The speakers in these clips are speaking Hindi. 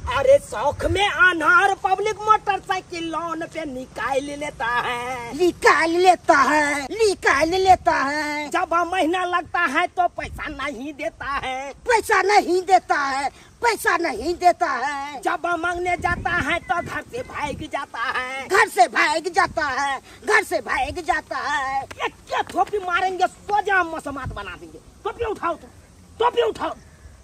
अरे शौक में अनार पब्लिक मोटरसाइकिल लोन पे निकाल लेता है। जब महीना लगता है तो पैसा नहीं देता है। जब मांगने जाता है तो घर से भाग जाता है। एक थोपी मारेंगे सोजा मसमात बना देंगे। टोपी उठाओ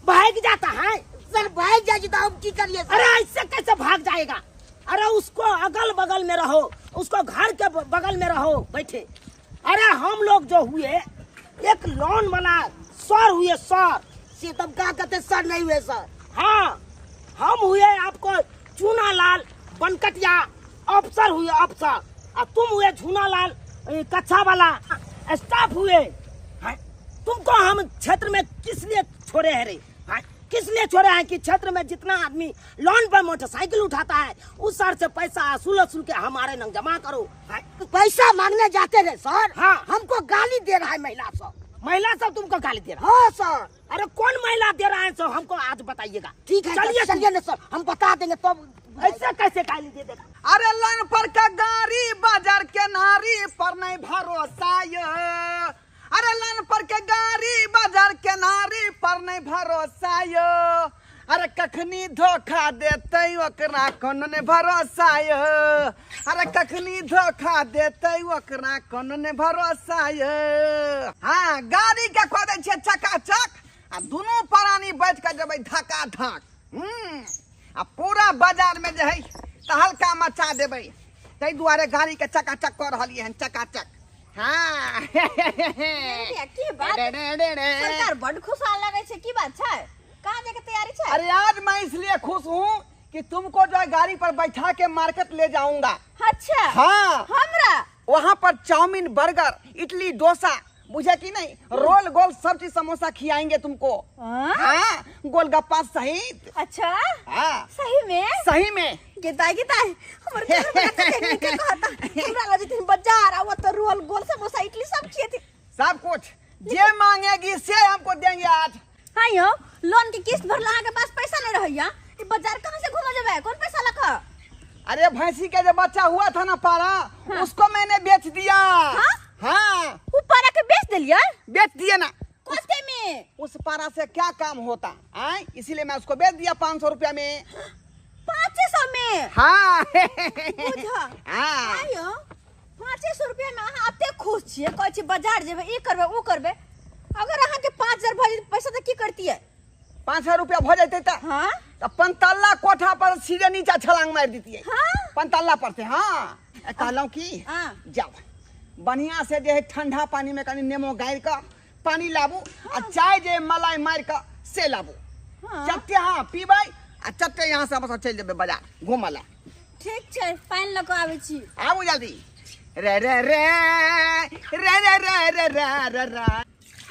भाग जाता है। सर भाग जाएगी तो हम की करिए? अरे ऐसे कैसे भाग जाएगा? अरे उसको अगल बगल में रहो, उसको घर के बगल में रहो बैठे। अरे हम लोग जो हुए एक लोन वाला सर हुए सर। से तब क्या कहते सर नहीं हुए सर? हाँ हम हुए आपको चूनालाल बनकटिया अफसर हुए अफसर, और तुम हुए झूनालाल कच्चा वाला स्टाफ हुए। तुमको हम क्षेत्र में किस लिए छोड़े हैं रे? किस लिए छोड़े हैं कि क्षेत्र में जितना आदमी लोन पर मोटरसाइकिल उठाता है उस सर से पैसा असूल के हमारे नंग जमा करो। पैसा मांगने जाते रहे सर। हाँ हमको गाली दे रहा है महिला सब तुमको गाली दे रहा है? हाँ सर। अरे कौन महिला दे रहा है सर? हमको आज बताइएगा। ठीक है चलिए ना सर, हम बता देंगे तो। ऐसे कैसे गाली दे देगा? अरे लोन पर का गाड़ी बाजार के नारी पर नहीं भरोसा यो। अरे लोन पर के गाड़ी बाजार के नारी पर नहीं भरोसा यो। अरे कखनी धोखा देते ओकरा कौन ने भरोसा यो। अरे कखनी धोखा देते ओकरा कौन ने भरोसा यो। हाँ गाड़ी के खोदे छे चकाचक आ दोनों प्राणी बैठ के जब धक्का धक आ पूरा बाजार में जो है तहलका मचा देवे। तै दुआरे गाड़ी के चकाचक कर रहलिए हन चकाचक। हाँ की बात सरकार बड़ खुशहाल लगे छे। की बात है? कहाँ जाके तैयारी छे? अरे आज मैं इसलिए खुश हूँ कि तुमको जो है गाड़ी पर बैठा के मार्केट ले जाऊंगा। अच्छा हाँ हमरा वहाँ पर चाउमीन बर्गर इडली डोसा बुझे की नहीं रोल गोल सब चीज समोसा खिलाएंगे तुमको। हाँ गोलगप्पा सहित। अच्छा हाँ सही में गिताई हमर घर में कहता हमरा लगे तुम बाजार आओ तो रोल गोल समोसा इडली सब खिए थी। सब कुछ जे मांगेगी से हमको देंगे आज। हाँ यो लोन की किस्त भरला के पास पैसा नहीं रहैया। ये बाजार कहाँ से घूमा जाबे? कौन पैसा लखा? अरे भैंसी के जो बच्चा हुआ था ना पारा। हाँ? उसको मैंने बेच दिया। हाँ वो पारा के बेच दिलिया? बेच दिया ना। कोस्ते में उस पारा से क्या काम होता है, इसीलिए मैं उसको बेच दिया 500 रुपया में। 500 में? हाँ हाँ 500 रुपया में अहाँ अते खुश छिए? कहै छी बाजार जेबे ई करबे ऊ करबे। अगर अहाँ के 5000 भज पैसा तो की करती है? 500 रुपया भ जाते त हाँ तो 15 कोठा पर सीधे नीचे छलांग मार देती है। हाँ 15 पर से। हाँ कहलूं की जाओ बढ़िया से जो है ठंडा पानी में कनी नेमो गाड़ का पानी लाबू आ चाय जे मलाई मार का से लाबू। चट्टे हाँ पीबे आ चट्टे यहाँ से बस चल जेबे बाजार घूमला। ठीक छै पानी लको आबै छी। आबू जल्दी। रे रे रे रे रे रे रे रे रे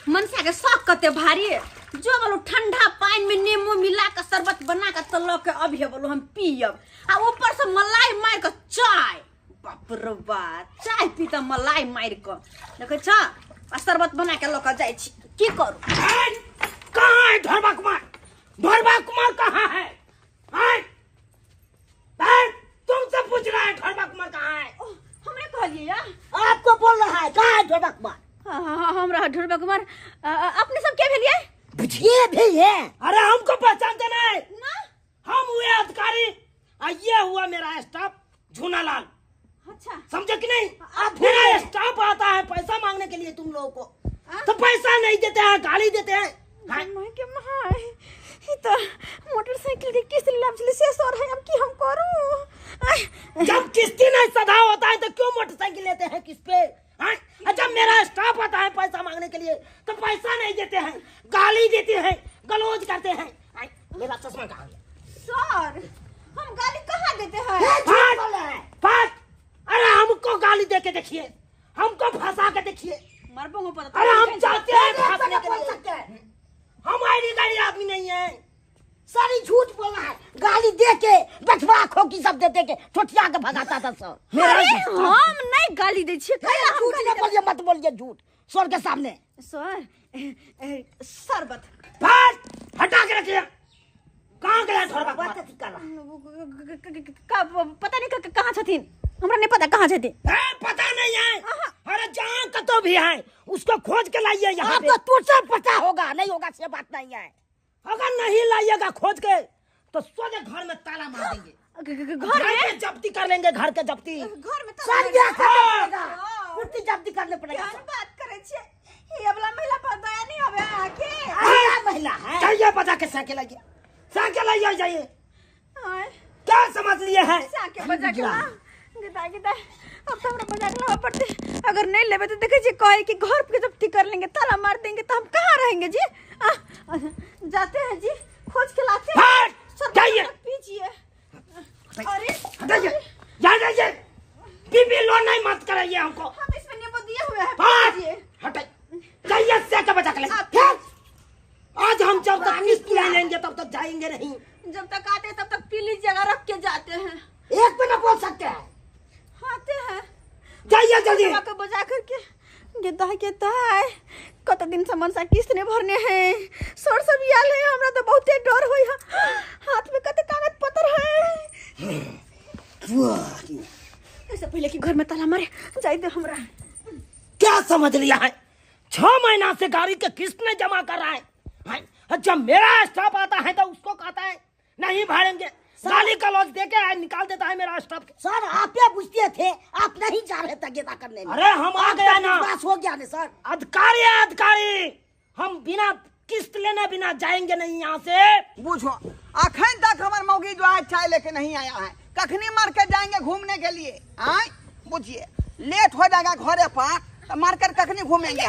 मनसा के शौक कते भारी जो बोलो ठंडा पानी में नींबू मिला के शरबत बना के तलो के अभी बोलो हम पियब आ ऊपर से मलाई मार के चाय। बाप रे बाप चाय पी त मलाई मार के देखे छ आ शरबत बना के लोक जाय छी। की करू? कहाँ है ढोरबा कुमार कहाँ है? तुमसे पूछ रहा है ढोरबा कुमार कहाँ है? हमरे कहलिए या आपको बोल रहा है कहाँ है ढोरबा कुमार? हमरा ढोरबा कुमार अपने सब क्या भेलिए? ये भी है। अरे हमको पहचानते नहीं ना? हम हुए अधिकारी और ये हुआ मेरा स्टाफ झूनालाल। अच्छा समझे कि नहीं? मेरा स्टाफ आता है पैसा मांगने के लिए तुम लोगों को, तो पैसा नहीं देते हैं गाली देते हैं। तो मोटरसाइकिल की किस्त लाभ से सो रहा है अब की हम करूं? जब किस्ती नहीं सधा होता है तो क्यों मोटरसाइकिल लेते हैं किस पे? जब मेरा स्टाफ आता है पैसा मांगने के लिए तो पैसा नहीं देते हैं, गाली देते हैं, गलौज करते हैं। मेरा चश्मा कहाँ है? सर हम गाली कहाँ देते हैं? अरे हमको गाली दे के देखिए, हमको फंसा के देखिए। मरबो पता। अरे हम चाहते हैं फंसने के लिए। हम आईडी गाड़ी आदमी नहीं है। सारी झूठ बोल रहा है। गाली दे के बचवा खोकी सब देते के ठोठिया के भगाता था सर। अरे हम नहीं गाली दे छिए। झूठ न बोलिए, मत बोलिए झूठ सर के सामने। सर शरबत हटा के रखिए। कहाँ गया ढोरबा? पता नहीं कहाँ छथिन, हमरा नहीं पता कहाँ छथिन। पता नहीं है? अरे जहाँ कतो भी है उसको खोज के लाइए यहाँ पे। आपको तुझसे पता होगा, नहीं होगा से बात नहीं है। अगर नहीं लाइएगा खोज के तो सोचे घर में ताला मार देंगे, घर में जब्ती कर लेंगे, घर के जब्ती। घर में सर क्या करना पड़ेगा, कुर्ती जब्ती करने पड़ेगा। क्या बात करे छे, ये वाला महिला पर दया नहीं होवे आके। क्या महिला है? चाहिए बजा के साइकिल लाइए, साइकिल लाइए जाइए। हाय क्या समझ लिए हैं? साके बजा के ला गिदा गिदा, अब तो हमरा बजा के लावा पड़ते। अगर नहीं लेबे तो देखे जी कहे कि घर पे जब्ती कर लेंगे, ताला मार देंगे, तो हम कहाँ रहेंगे जी? जाते हैं जी, खोज के लाते हैं। जाइए पीजिए। अरे हटाइए, जाइए, बीबी लो नहीं मत कराइए हमको। हम इसमें नींबू दिए हुए हैं, पीजिए। हटाइए, जाइए साइकिल बजा के लाइए। आज हम जब तक किस्त नहीं लेंगे तब तक जाएंगे नहीं। जब तक आते हैं तब तक पीली जगह रख के जाते हैं। एक मिनट बोल सकते हैं? आते हैं, जाइए जल्दी। को बजा करके गिदा कत दिन से मनसा किस्त नहीं भरने हैं, सर सब याल है, हमरा तो बहुते डर होई है। हाथ में कते कागज पत्र है। ऐसे पहले कि घर में ताला मारे जाई दे हमरा। क्या समझ लिया है? 6 महीना से गाड़ी के किस्त नहीं जमा कर रहा है। जब मेरा स्टाफ आता है तो उसको कहता है नहीं भरेंगे, गाली का लॉज देके निकाल देता है मेरा स्टाफ। सर आप क्या पूछते थे, आप नहीं जा रहे थे गेदा करने में। अरे हम आ गया ना, बस हो गया ना सर। अधिकारी है अधिकारी, हम बिना किस्त लेने बिना जाएंगे नहीं यहाँ से। बुझो अखन तक हमार मौगी जो है चाय लेके नहीं आया है, कखनी मार्केट जाएंगे घूमने के लिए। आए बुझिए लेट हो जाएगा घरे पर तो मार्केट कखनी घूमेंगे।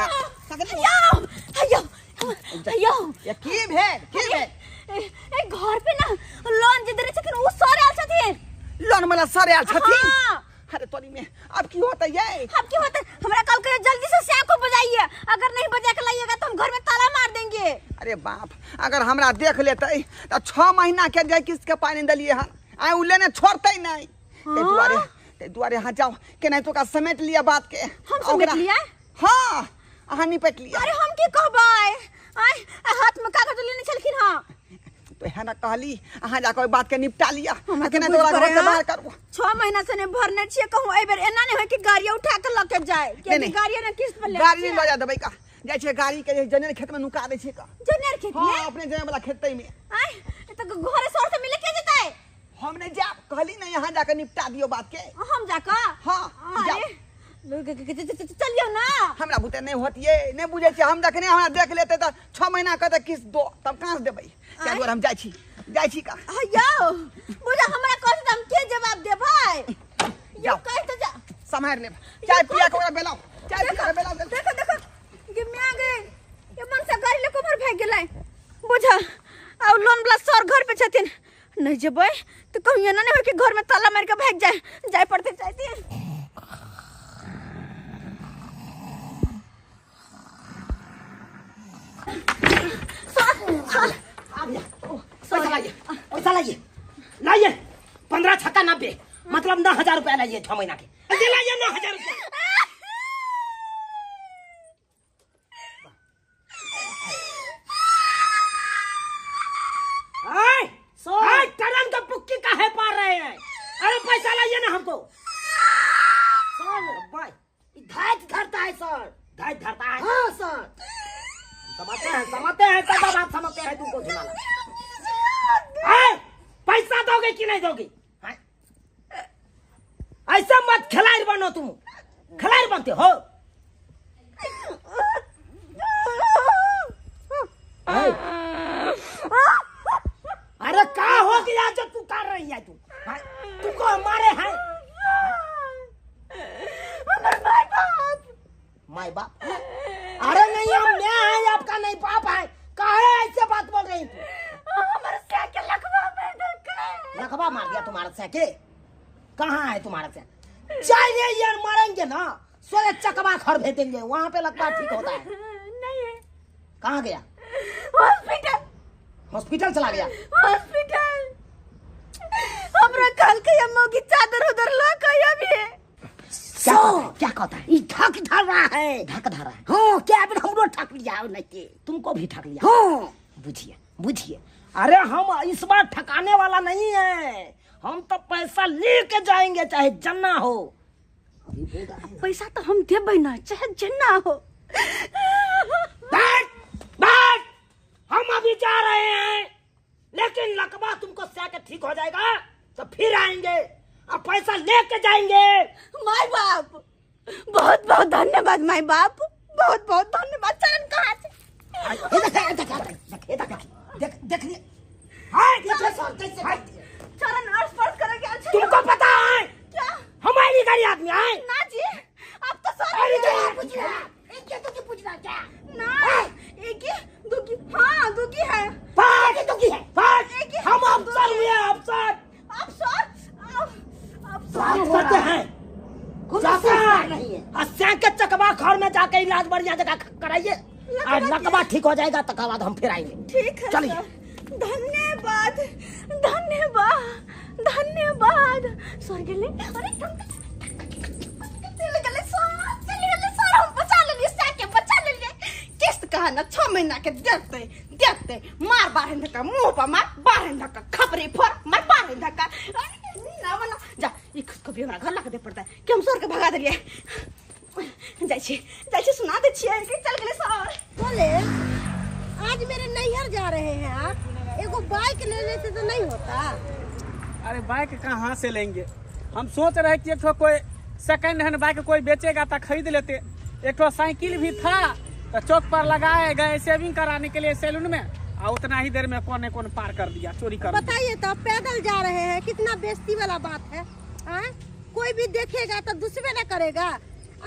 ये की भेल घर पे ना लोन जे देने छथिन उ सर आल छथिन, लोन वाला सर आयल छथिन। हाँ। अरे तोरी में अब की होता है? अब क्या होता है? हमरा कल के जल्दी से स्या को बजाइए, अगर नहीं बजा के लाइएगा तो हम घर में ताला मार देंगे। अरे बाप, अगर हमरा देख लेते तो 6 महीना के जाए किसके पानी दलिए हन, आए उ लेने छोड़ते नहीं। ते दुआरे हाँ जाओ के नहीं तो का समेट लिया बात के। हम समेट लिया? हाँ अहाँ निपट लिया। अरे हम की कहबै, आय हाथ में कागज लेने छलखिन। हां तो है ना कहली अहाँ जाकर बात के निपटा लिया, के नहीं बुझ तो घर से पड़े, बाहर करू। 6 महीना से नहीं भरने छिए, कहूं एहि बेर एना नहीं हो कि गाड़ी उठा के लके जाए, कि नहीं। गाड़ी ने किस्त पर ले गाड़ी नहीं लगा देबै का, जाय छे गाड़ी के जनेर खेत में नुका दे छे का। जनेर खेत में? हाँ अपने जने वाला खेतई में। आय तो घरे सर से मिले के जेतै? हम नहीं जा कहली नहीं, यहाँ जाकर निपटा दियो बात के। हम जाका? हाँ जाओ। चलियो ना। हमरा बुते नहीं होतिए, नहीं बुझे छे। हम देखने हमरा देख लेते तो 6 महीना कहते किस्त दो, तब कहां से देबै? क्या दुआरे हम जाय छी का। यो बुझा हमरा कहत त हम के जवाब देबै? यो कह त जा संभाल ले, चाय पिया के ओकरा बेलाओ, चाय पिया के बेलाओ। देखो कि मैं आ गए, ये मन से गाड़ी ले कोमर भाग गेलै। बुझा आ लोन वाला सर घर पे छथिन, नहीं जेबै तो कहियो ना हो कि घर में ताला मार के भाग जाए पड़ते चाहती। पैसा लाइए 15 छक्का 90, मतलब 9,000 रुपया लाइए 6 महीना के। लाइए 9,000 रुपया। टरन का पुक्की काहे पार रहे हैं? अरे पैसा लाइए ना हमको। सर धाइत धरता है सर, धाइत धरता है। हाँ सर समझते हैं कदा बात समझते हैं तुमको झुलाना। पैसा दोगे कि नहीं दोगे? ऐसा मत खिलाड़ी बनो, तुम खिलाड़ी बनते हो। अरे क्या हो गया जो तू कर रही है? तुमको मारे हैं माय बाप? अरे नहीं हम मैं है, आपका नहीं बाप है। काहे ऐसे बात बोल रही तू? हमारे साइकिल लखवा मार दिया तुम्हारा साइकिल? कहाँ है तुम्हारा साइकिल? चाहिए यार मारेंगे ना, सोए चकवा घर भेजेंगे, वहाँ पे लगता ठीक होता है। नहीं है। कहाँ गया? हॉस्पिटल चला गया? हॉस्पिटल हमरा कल के अम्मा की चादर उधर ला के अभी। क्या कहता है? ये ठक धर रहा है। ढक धरा है? हाँ क्या फिर हमरो ठक लिया नहीं के? तुमको भी ठक लिया? हाँ बुझिए अरे हम इस बार ठकाने वाला नहीं है, हम तो पैसा लेके जाएंगे चाहे जन्ना हो। अभी बोला है। पैसा तो हम देबै ना चाहे जन्ना हो। बैठ बैठ, हम अभी जा रहे हैं, लेकिन लकवा तुमको से के ठीक हो जाएगा तो फिर आएंगे, अब पैसा लेके जाएंगे। माय बाप बहुत बहुत धन्यवाद माय बाप, बहुत बहुत धन्यवाद। चरण कहाँ से? देखिए चरण स्पर्श करेंगे। अच्छा तुमको पता है क्या? हमारी गाड़ी आदमी आए ना जी अब तो हमारी गाड़ी सर आदमी है। तो पूछना क्या? ना एक ही दुखी, हाँ दुखी है। पार्टी तो की है, एक ही हम अफसर हुए अफसर। अब सर अफसर हैं जाकर के चकवा घर में जाके इलाज बढ़िया जगह कराइए, और लकवा ठीक हो जाएगा तक बाद हम फिर आएंगे। ठीक है चलिए। सर। धन्यवाद धन्यवाद धन्यवाद। सर गेले, अरे चले गले सर, हम बचा लेलिए, साके बचा लेलिए। किस्त कहा ना 6 महीना के देते देते मार बाहर धक्का मुंह पर मार, बाहर धक्का खपरी फोड़ मार, बाहर धक्का ना बना जा। ई खुद को भी हमरा घर लाके दे पड़ता है कि हम सर के भगा देलिए। जाइ छी सुना दे छिए कि चल गेले सर। बोले आज मेरे नैहर जा रहे हैं आप, एगो बाइक लेने से तो नहीं होता? अरे बाइक कहाँ से लेंगे, हम सोच रहे कि एक ठो कोई सेकंड हैंड बाइक कोई बेचेगा तो खरीद लेते। एक ठो साइकिल भी था तो चौक पर लगाए गए सेविंग कराने के लिए सैलून में, और उतना ही देर में कौन पार कर दिया, चोरी कर दिया। बताइए तो, पैदल जा रहे हैं, कितना बेइज्जती वाला बात है। कोई भी देखेगा तो दूसरे न करेगा।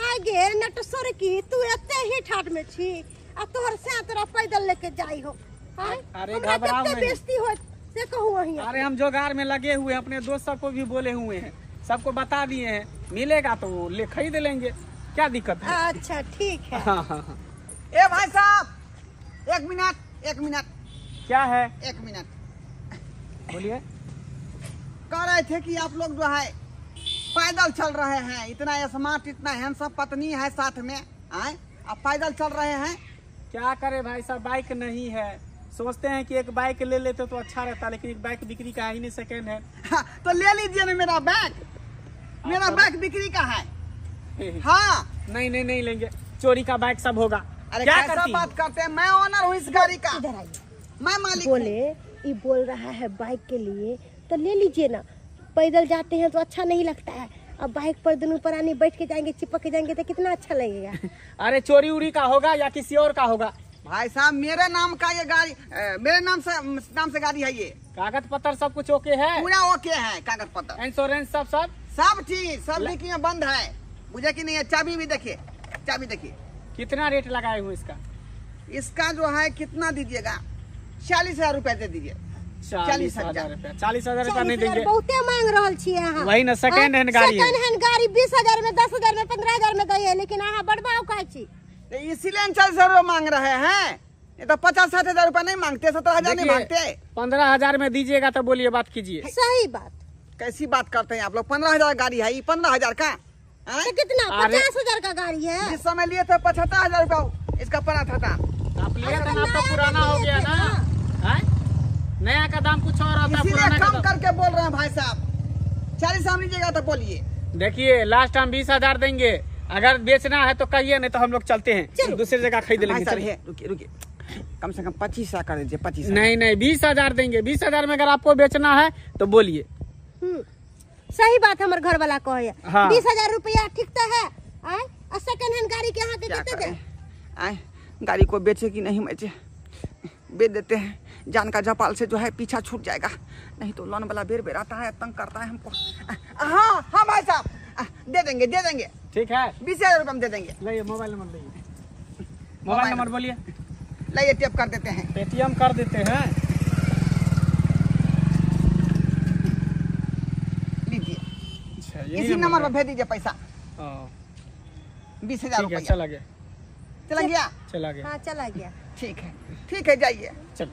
आगे नटसर की तू एते ही ठाट में छी, आ तोहर से तोरा पैदल लेके जाई हो। अरे हमरा घबराओ कितने नहीं। बेइज्जती हो से कहूँ वहीं। अरे हम जोगाड़ में लगे हुए हैं, अपने दोस्त सबको भी बोले हुए हैं, सबको बता दिए हैं, मिलेगा तो ले खरीद लेंगे, क्या दिक्कत है। अच्छा ठीक है। हाँ। ए भाई साहब एक मिनट क्या है, 1 मिनट। बोलिए। कह रहे थे कि आप लोग जो है पैदल चल रहे हैं, इतना स्मार्ट इतना हैंडसम पत्नी है साथ में, आए आप पैदल चल रहे हैं। क्या करे भाई साहब, बाइक नहीं है, सोचते हैं कि एक बाइक ले लेते तो अच्छा रहता, लेकिन एक बाइक बिक्री का है ही नहीं, सेकेंड है। हाँ, तो ले लीजिए ना मेरा बैग, मेरा बैग बिक्री का है। हाँ नहीं लेंगे, चोरी का बाइक सब होगा। अरे क्या कैसा करती बात करते हैं, मैं ओनर हूँ इस गाड़ी का, इधर आइए। मैं मालिक हूँ। बोले ये बोल रहा है बाइक के लिए, तो ले लीजिए ना। पैदल जाते हैं तो अच्छा नहीं लगता है, अब बाइक पर दोनों परानी बैठ के जाएंगे, चिपक के जाएंगे तो कितना अच्छा लगेगा। अरे चोरी उरी का होगा या किसी और का होगा। भाई साहब मेरे नाम का ये गाड़ी, मेरे नाम से गाड़ी है ये, कागज पत्र सब कुछ ओके है, पूरा ओके है, कागज पत्र इंश्योरेंस सब चीज सब बिक्री में बंद है, बुझे कि नहीं है। चाबी भी देखिए, चाबी देखिए। कितना रेट लगाए हुए इसका? इसका जो है कितना दीजिएगा, 40,000 रुपए दे दीजिए। 40,000 रुपया। 40,000 रुपया नहीं देंगे, बहुते मांग रहा छी अहाँ। वही ना सेकेंड हैंड गाड़ी है। सेकेंड हैंड गाड़ी 20,000 में, 10,000 में, 15,000 में दी है, लेकिन अहाँ बड़बाव कहे छी। तो इसीलिए 40,000 रुपए मांग रहे हैं, ये तो 50-60,000 रुपए नहीं मांगते, 17,000 नहीं मांगते। 15,000 में दीजिएगा तो बोलिए, बात कीजिए। सही बात। कैसी बात करते हैं आप लोग, 15,000 गाड़ी है, 15,000 का हैं? तो कितना, अरे- 50,000 का गाड़ी है। जिस समय लिए थे 75,000 रुपया इसका पड़ा था। आप लिए थे ना, तो पुराना हो गया ना। हैं? नया का दाम कुछ और होता है, इसीलिए पुराना का कम दाम। करके बोल रहे हैं भाई साहब। 40,000 लीजिएगा तो बोलिए। देखिए लास्ट टाइम 20,000 देंगे, अगर बेचना है तो कहिए, नहीं तो हम लोग चलते हैं दूसरी जगह खरीद भाई लेंगे। साहब चलिए। रुकिए, कम से कम 25,000 कर दीजिए। 25,000 नहीं 20,000 देंगे। 20,000 में अगर आपको बेचना है तो बोलिए। सही बात हमारे घर वाला कहे। हाँ। 20,000 रुपया ठीक तो है। सेकंड हैंड गाड़ी के यहाँ के क्या कितने करें, दे? आए गाड़ी को बेचे कि नहीं बेचे, बेच देते हैं, जान का जपाल से जो है पीछा छूट जाएगा, नहीं तो लोन वाला बेर आता है, तंग करता है हमको। हाँ भाई साहब दे देंगे ठीक है, 20,000 रुपये में दे देंगे। लाइए मोबाइल नंबर, लाइए मोबाइल नंबर बोलिए। लाइए टेप कर देते हैं। पेटीएम कर देते हैं। लीजिए, अच्छा, यही इसी नंबर पर भेज दीजिए पैसा, हाँ, 20,000 ठीक है, रुपया। चला गया। चला गया। हाँ चला गया। ठीक है जाइए, चल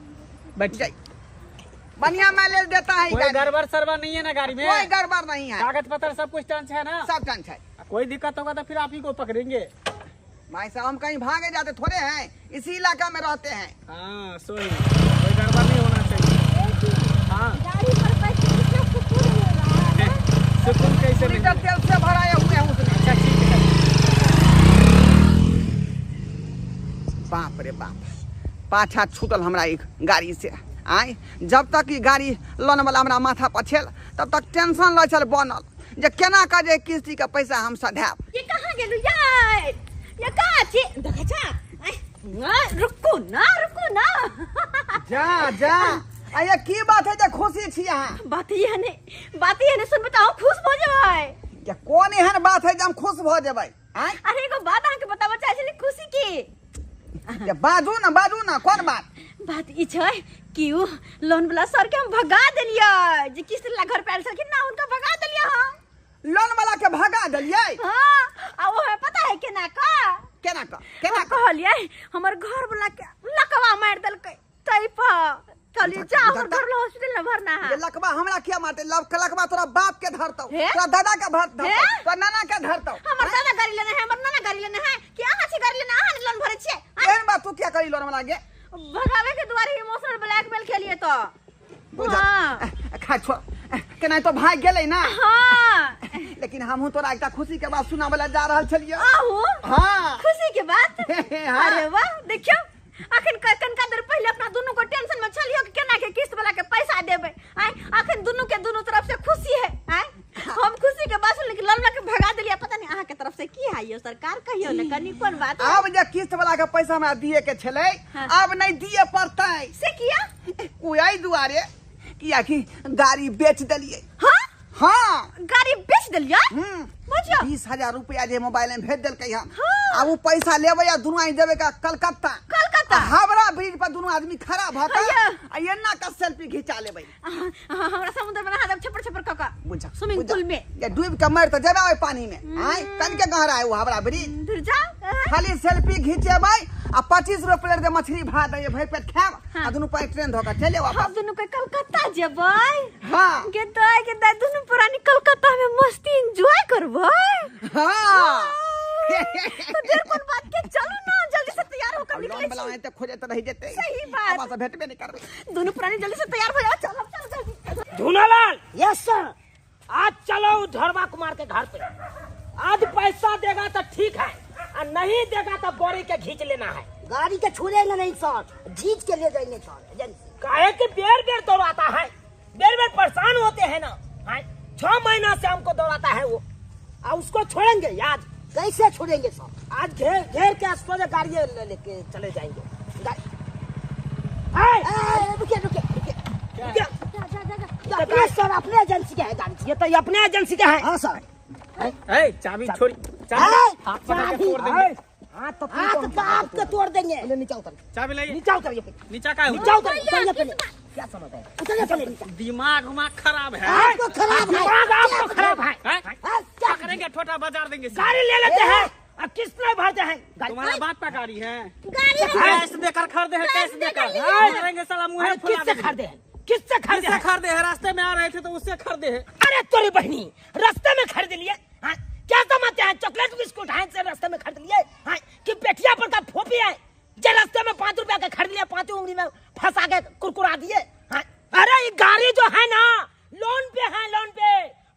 बैठ जाइए। बढ़िया माइलेज देता है कोई गाड़ी। गड़बड़ सरबड़ नहीं है ना गाड़ी में? कोई गड़बड़ नहीं है, कागज पत्र सब कुछ टंच है ना? सब टंच है। कोई दिक्कत होगा तो फिर आप ही को पकड़ेंगे। भाई साहब हम कहीं भागे जाते थोड़े हैं, इसी इलाका में रहते हैं। हाँ कोई गड़बड़ नहीं होना चाहिए। हाँ गाड़ी पर बैठ के कितना सुकून है। सुकून कैसे लीटर तेल से भराए हुए हैं उसने। अच्छा ठीक है। बाप रे बाप, पाछा छूटल हमरा एक गाड़ी से। आय जब तक ई गाड़ी लोन वाला हमरा माथा पर छेल तब तक टेंशन रह चल बनल जे केना का जे किस्ती के पैसा हम सधाब। ये कहाँ गेलू यार? ये कहाँ छी? देखा छा? रुको ना। जा जा आये की बात है जे खुशी छी अहाँ? बात ये ने सुन बताओ, खुश हो जाए। ये कोन एहन बात है जे हम खुश भ जेबै? आय अरे एगो बात आके बताबा चाहे छली खुशी की। ये बाजू ना कोन बात? बात ई छै कि उ लोन वाला सर के हम भगा देलियै, जे किस्त ला घर पे आयल छलखिन ना, उनका भगा देलियै हम। लोन वाला के भगा देलियै? हाँ, आ वो है पता है केना का कहलियै हमर घर वाला के लकवा मार देलकै तै पर। कहलियै जा हमर घर वाला हॉस्पिटल में भरना है। ये लकवा हमरा किया मारते? लकवा तोरा बाप के धरतौ, हे? तोरा दादा के धरतौ, हे? तोरा नाना के धरतौ। हमर दादा गाड़ी लेना है, हमर नाना गाड़ी लेना है कि अहाँ से गाड़ी लेना, अहाँ ने लोन भरे छियै। एहन बात तू क्या करी लोन वाला गे? भगावे के द्वारे इमोशनल ब्लैकमेल खेलिए तो। बुझा हाँ। खा छोड़ केना तो भाग गेलै ना। हाँ। लेकिन हमहू तोरा एकटा खुशी के बात सुनाबे जा रहल छलियै। आहू हाँ खुशी के बात। हाँ। अरे वाह, देखियो अखन कनका देर पहले अपना दोनों को टेंशन में छलियो कि केना के किस्त वाला के पैसा देबे। आय अखन दोनों के दोनों तरफ से खुशी है। आय हम खुशी के बात सुन के लोन के भगा देलिया। पता नहीं अहाँ के तरफ से की है यो सरकार, कहियो न कनी कोन बात है? अब जे किस्त वाला के पैसा हमरा दिए के छलै, हाँ। अब नहीं दिए पड़तै। से किया? कोई दुआरे किया कि गाड़ी बेच देलिए। हाँ हाँ गाड़ी बेच देलिया। बुझियो 20,000 रुपया जे मोबाइल में भेज देलकै हम। हाँ। अब वो पैसा लेबै या दुनू आदमी देबै का कलकत्ता। हावड़ा ब्रिज पर दोनों आदमी खड़ा भके अय्या। आ एना का सेल्फी खिंचा लेबै। हमरा समुद्र में नहा देब छपर कका बुझा स्विमिंग पूल में। ये डूब के मर तो जेबै ओइ पानी में। आय कन के गहरा है वो हावड़ा ब्रिज। फिर जा खाली सेल्फी खिंचेबै आ 25 रुपया प्लेट दे मछली भात दे भरि पेट खाब आ दुनू पाई ट्रेन धोके चले वापस। हम दोनों के कलकत्ता जेबै। हाँ के दाई दोनों पुरानी कलकत्ता में मस्ती एंजॉय करबै। हाँ तो देर कोन बात के चलो ना, जल्दी से तैयार होकर लोन निकले। वाला है तो खोजे तो रह जेते। सही बात। अब से भेटबे नहीं करबै। दोनों पुरानी जल्दी से तैयार हो जाओ। चलो जल्दी। धुनालाल, यस सर, आज चलो ढरवा कुमार के घर पे। आज पैसा देगा तो ठीक है, और नहीं देगा तो बोरी के खींच लेना है। गाड़ी के छुड़ेंगे नहीं सर, जीत के ले जाएंगे सर एजेंसी। काहे कि बेर दौड़ाता है, बेर परेशान होते हैं ना। 6 महीना से हमको दौड़ाता है वो, और उसको छोड़ेंगे आज? कैसे छोड़ेंगे सर? आज घेर के सोचे गाड़ी लेके चले जाएंगे। अपने सर अपने एजेंसी के है गाड़ी। ये तो अपने एजेंसी का है। हाँ सर। ए चाबी छोड़ी, चाबी हाथ पकड़ के तोड़ देंगे। हाँ तो हाथ के तोड़ देंगे। नीचे उतर, चाबी लाइए। नीचे उतरिए, नीचा का नीचे उतरिए पहले। क्या समझ है? उतरिए पहले नीचे। दिमाग खराब है। आपको खराब है। दिमाग आपको खराब है। हैं? क्या पकड़ेंगे ठोटा बाजार देंगे। गाड़ी ले लेते हैं और किस्त नहीं भरते हैं। तुम्हारा बात पे गाड़ी है। गाड़ी कैश देकर खरीदे हैं, कैश देकर मारेंगे साला मुंह अरे फुला किससे देंगे। खरीदे हैं? किससे खरीदे किससे हैं? खरीदे हैं? रास्ते में आ रहे थे तो उससे खरीदे हैं। अरे तोरी बहनी, रास्ते में खरीद लिए? हाँ? क्या समझते हैं? चॉकलेट बिस्कुट हैं से रास्ते में खरीद लिए? हाँ? कि पेटिया पर का फोपी है जो रास्ते में 5 रुपया का खरीद लिया, 5 उंगली में फंसा के कुरकुरा दिए। हाँ? अरे ये गाड़ी जो है ना, लोन पे है, लोन पे।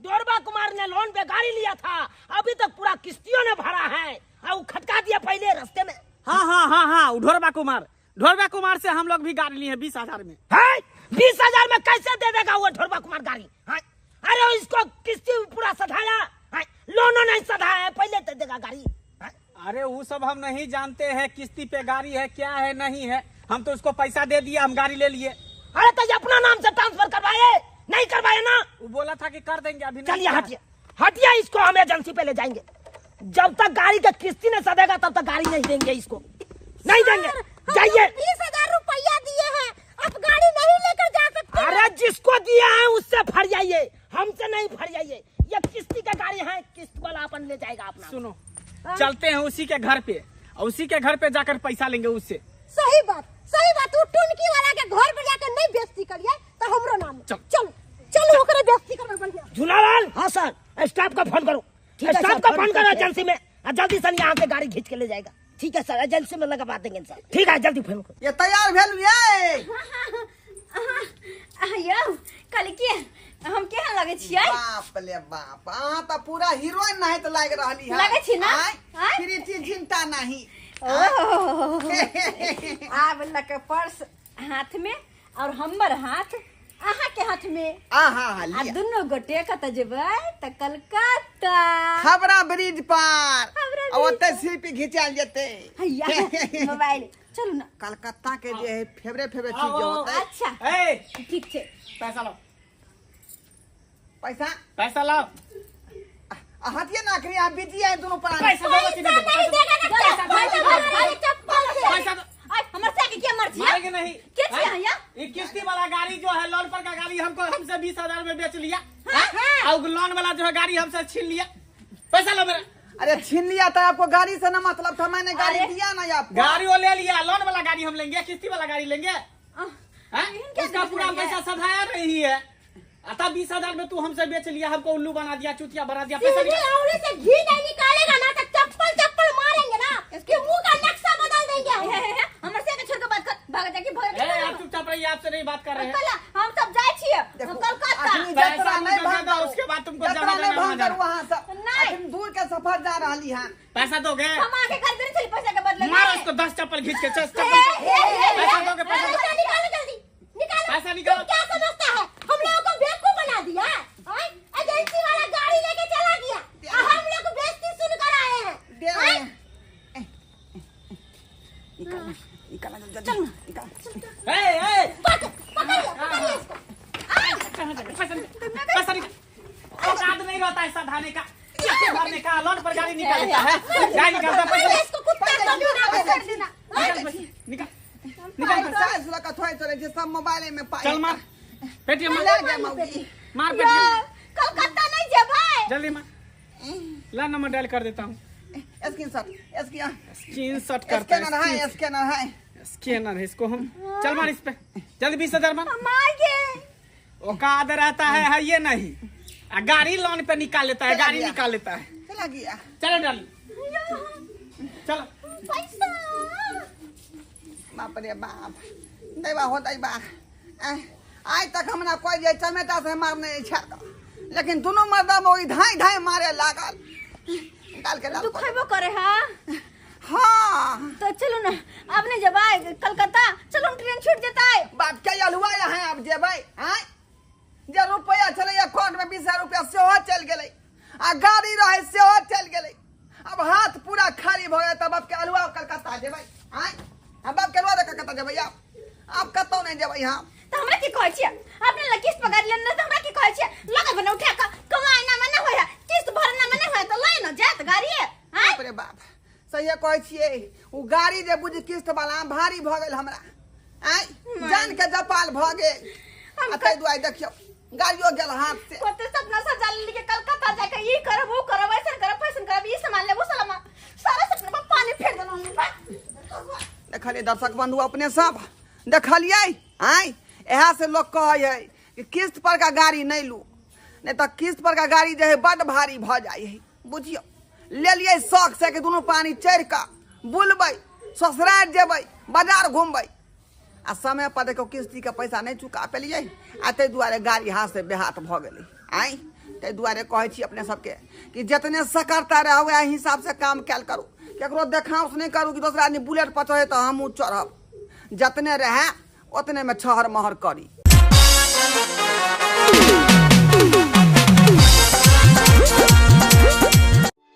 ढोरबा कुमार ने लोन पे गाड़ी लिया था, अभी तक पूरा किस्तियों ने भरा है, और वो खटका दिया पहले रास्ते में। हाँ ढोरबा कुमार से हम लोग भी गाड़ी लिए हैं 20,000 में। है 20,000 में कैसे दे देगा वो ढोरबा कुमार गाड़ी? हाँ? अरे इसको किस्ती पूरा सधाया, हाँ? लोनो नहीं सधाया है, पहले दे देगा गाड़ी। हाँ? अरे वो सब हम नहीं जानते हैं, किस्ती पे गाड़ी है क्या है नहीं है। हम तो उसको पैसा दे दिया, हम गाड़ी ले लिए। अरे तो ये अपना नाम से ट्रांसफर करवाए, नहीं करवाए ना? वो बोला था कि कर देंगे, अभी नहीं चलिए किया। हटिए, हटिए, इसको हम एजेंसी पे ले जाएंगे। जब तक गाड़ी का किस्ती नहीं सदेगा तब तक गाड़ी नहीं देंगे, इसको नहीं देंगे। जाइए। 20,000 रुपया दिए हैं, अब गाड़ी नहीं लेकर जा सकते। अरे जिसको दिया है उससे फरियाइए, हमसे नहीं फरियाइए। ये किस्ती का गाड़ी है, किस्त वाला अपन ले जाएगा अपना। सुनो, चलते हैं उसी के घर पे, और उसी के घर पे जाकर पैसा लेंगे उससे। सही बात। वो टुनकी वाला के घर पे जाकर नहीं बेइज्जती करिए तो हमरो नाम। चलो ओकरे बेइज्जती करना बढ़िया। झूलालाल। हाँ सर। स्टाफ का फोन करो, ठीक है स्टाफ सर, का फोन फोन करो करते हैं। एजेंसी में, और जल्दी से यहाँ से गाड़ी खींच के ले जाएगा। ठीक है सर, एजेंसी में लगवा देंगे सर। ठीक है, जल्दी फोन ये तैयार भेल ये यो कल के हम केहन लगे छियै? बाप ले बाप, अहाँ तो पूरा हीरोइन नहीं तो लाग रही है। लगे छी ना? आय? प्रीति जिंटा नहीं। आब लक पर्स हाथ में और हमर हाथ अहाँ के हाथ में। हाँ आ दुनो गोटे कत जेबै त कलकत्ता। खबरा ब्रिज पर हावड़ा और ब्रिज ओते सेल्फी खिंचाल जेते। हैया मोबाइल चलू ना। कलकत्ता के जे है फेवरेट चीज आओ, जो आओ, होता है। अच्छा ए, ठीक छै। पैसा लाओ, पैसा लाओ। हटिए ना करिए, आप बिजी है दोनों पर। पैसा दो कि नहीं दो? नहीं देगा ना चप्पल से। पैसा दो। आय हमर से के मर्जी है? मारेंगे नहीं। के छी हैया? ये किस्ती वाला गाड़ी जो है लोन पर का गाड़ी हमसे 20,000 में बेच लिया। हाँ? और लोन वाला जो है गाड़ी हमसे छीन लिया। पैसा लो मेरा। अरे छीन लिया तो आपको गाड़ी से ना मतलब था, मैंने गाड़ी अरे। दिया ना आपको। गाड़ी वो ले लिया, लोन वाला गाड़ी हम लेंगे, किस्ती वाला गाड़ी लेंगे। हैं? इनके उसका पूरा लेंगे। पैसा सधाया नहीं है। अतः 20,000 में तू हमसे बेच लिया, हमको उल्लू बना दिया, चुतिया बना दिया। पैसा सीधी निकाल। औले से घी नहीं निकालेगा ना तो चप्पल मारेंगे ना। इसके मुंह का नक्शा बदल देंगे। हमर से के छोड़ के बात कर, भाग जा की भाग। ए, आप चुपचाप रहिए, आपसे नहीं बात कर रहे हैं। कल हम सब जाय छियै देखो, कलकत्ता। अखनी पैसा जतरा नहीं मुझे भाग दो, करो। उसके बाद तुमको जतरा जहाँ नहीं जाना भाग है, करो वहाँ से। नहीं। अखनी दूर के सफर जा रही है। पैसा दोगे? हम आके कर देने चली पैसा के बदले में। मारो उसको 10 चप्पल खींच के। पैसा दोगे? पैसा निकालो जल्दी निकालो। पैसा निकालो। तू क्या समझता है हम लोगों को बेवकूफ बना दिया? एजेंसी वाला गाड़ी लेके चला गया और हम लोग बेइज्जती सुनकर आए हैं। दे रहे हैं। निकाला जल्दी निकाला। ए, पकड़िए इसको। पैसा निकाल। औकात नहीं रहता है सधाने का, किस्ती भरने का, लोन पर गाड़ी निकालता है। गाड़ी निकालता है, पैसा इसको कुत्ता को छोड़ देना। निकाल। पैसा इसला का थोड़ी चले जे सब मोबाइल में पाए। चल मार पेटीएम ले मार, गया मौगी। मार पेटीएम कलकत्ता नहीं जेबै। जल्दी मार। ला नंबर डायल कर देता हूँ। स्क्रीनशॉट करता है। स्कैनर है। स्कैनर है, इसको हम चल मार इस पे जल्दी 20,000 मार। मांगे औकात रहता है ये नहीं। गाड़ी लोन पे निकाल लेता है, गाड़ी निकाल लेता है। चला गया। चलो डाली, चलो। पैसा। बाप रे बाप, देवा होता बा। आज तक हमरा कोई जे चमेटा से मारने इच्छा, लेकिन दोनों मर्दा में वही धाई धाई मारे लागल। निकाल के तू खैबो करे हां? हाँ तो चलो ना, अब नहीं जेबै कलकत्ता। चलो ट्रेन छूट जेता है। बात क्या हुआ है? अब जेबै आय जे रुपया चले अकाउंट में 20,000 रुपया सेहो चल गेलै, आ गाड़ी रहे सेहो चल गेलै। अब हाथ पूरा खाली भ गए, तब अब के अलुआ कलकत्ता जेबै आय। अब बाप के अलुआ कलकत्ता जेबै। अब कतौ नहीं जेबै हम। तो हमरा की कहै छियै? अपने ल किस्त पकड़ लेने तो हमरा की कहै छियै? लगल बने उठा के कमाई ना मने होय, किस्त भरना मने होय तो लै न जात गाड़ी है। बाप रे बाप, सही कहै छियै। उ गाड़ी जे बुझ किस्त वाला भारी भ गेल हमरा आय, जान के जपाल भ गेल। आ तै दुआरे देखियो गाड़ियो गेल हाथ से। कोते सपना सजा लेके कलकत्ता जाके ई करब वो करब ऐसा करब फैशन करब ई सामान लेबो सलामा सारा सपना में पानी फेर देलौ। देखलिए दर्शक बंधु अपने सब देखलिए आय। यह से लोग कहे है कि किस्त पर का गाड़ी नहीं लू, नहीं तो किस्त पर का गाड़ी जो है बड़ भारी भ जाए है। बुझियो ले लिए शौक से कि दोनों पानी चढ़ का बुलबै, ससुराल जेबै, बाजार घूमबै, आ समय पर देखो किस्ती का पैसा नहीं चुका पेलिए, आ ते दुआरे गाड़ी हाथ से बेहाथ भ गेलै आय। ते दुआरे कहे छी अपने सबके कि जितने सकरता रहे वह हिसाब से काम कैल करू। केकरो देखाउस नहीं करू कि दूसरा आदमी बुलेट पर चढ़े तो हमहूँ चढ़ब। जितने रहे उतने में छहर महर करी।